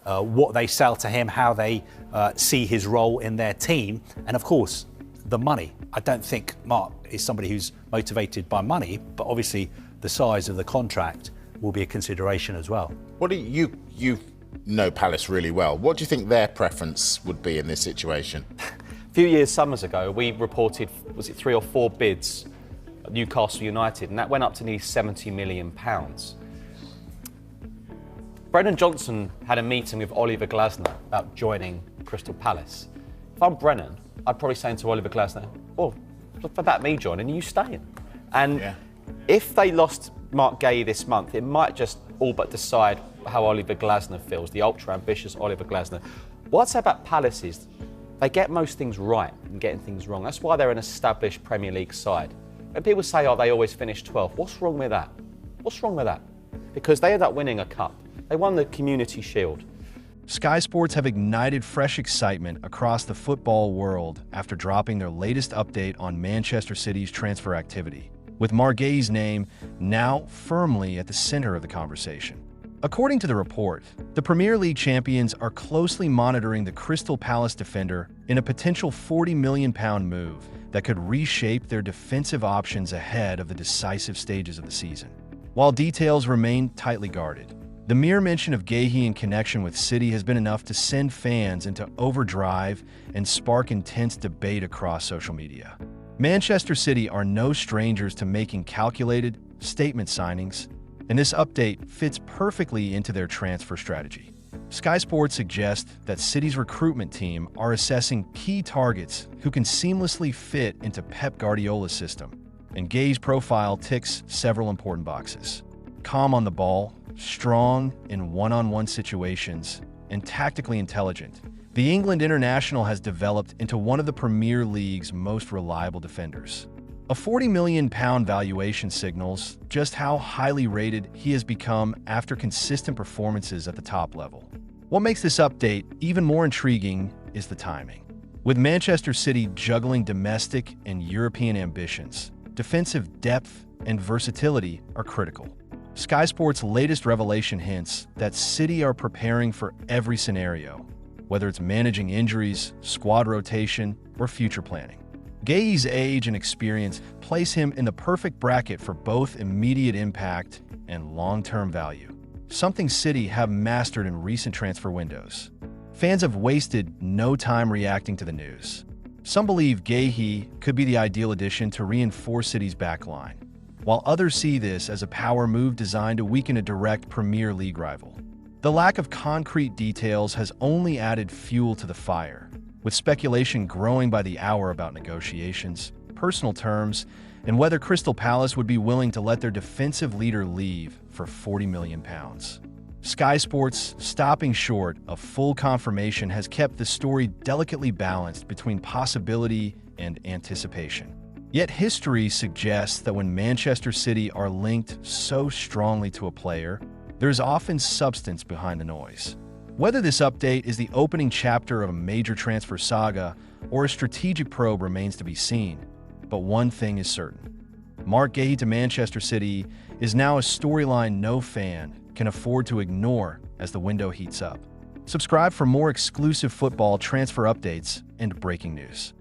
what they sell to him, how they see his role in their team, and of course, the money. I don't think Marc is somebody who's motivated by money, but obviously the size of the contract will be a consideration as well. What do you know Palace really well. What do you think their preference would be in this situation? A few summers ago, we reported, was it 3 or 4 bids at Newcastle United, and that went up to nearly £70 million. Brennan Johnson had a meeting with Oliver Glasner about joining Crystal Palace. If I'm Brennan, I'd probably say to Oliver Glasner, well, for that me joining, you staying. And if they lost Marc Guehi this month, it might just all but decide how Oliver Glasner feels, the ultra-ambitious Oliver Glasner. What I'd say about Palace is they get most things right and getting things wrong. That's why they're an established Premier League side. When people say, oh, they always finish 12th, what's wrong with that? What's wrong with that? Because they end up winning a cup. They won the Community Shield. Skysports have ignited fresh excitement across the football world after dropping their latest update on Manchester City's transfer activity, with Marc Guehi's name now firmly at the center of the conversation. According to the report, the Premier League champions are closely monitoring the Crystal Palace defender in a potential £40 million move that could reshape their defensive options ahead of the decisive stages of the season. While details remain tightly guarded, the mere mention of Guehi in connection with City has been enough to send fans into overdrive and spark intense debate across social media. Manchester City are no strangers to making calculated statement signings, and this update fits perfectly into their transfer strategy. Sky Sports suggests that City's recruitment team are assessing key targets who can seamlessly fit into Pep Guardiola's system, and Guehi's profile ticks several important boxes. Calm on the ball, strong in one-on-one situations, and tactically intelligent, the England international has developed into one of the Premier League's most reliable defenders. A £40 million valuation signals just how highly rated he has become after consistent performances at the top level. What makes this update even more intriguing is the timing. With Manchester City juggling domestic and European ambitions, defensive depth and versatility are critical. Sky Sports' latest revelation hints that City are preparing for every scenario, whether it's managing injuries, squad rotation, or future planning. Guehi's age and experience place him in the perfect bracket for both immediate impact and long-term value, something City have mastered in recent transfer windows. Fans have wasted no time reacting to the news. Some believe Guehi could be the ideal addition to reinforce City's backline, while others see this as a power move designed to weaken a direct Premier League rival. The lack of concrete details has only added fuel to the fire, with speculation growing by the hour about negotiations, personal terms, and whether Crystal Palace would be willing to let their defensive leader leave for £40 million. Sky Sports stopping short of full confirmation has kept the story delicately balanced between possibility and anticipation. Yet history suggests that when Manchester City are linked so strongly to a player, there's often substance behind the noise. Whether this update is the opening chapter of a major transfer saga or a strategic probe remains to be seen, but one thing is certain. Marc Guehi to Manchester City is now a storyline no fan can afford to ignore as the window heats up. Subscribe for more exclusive football transfer updates and breaking news.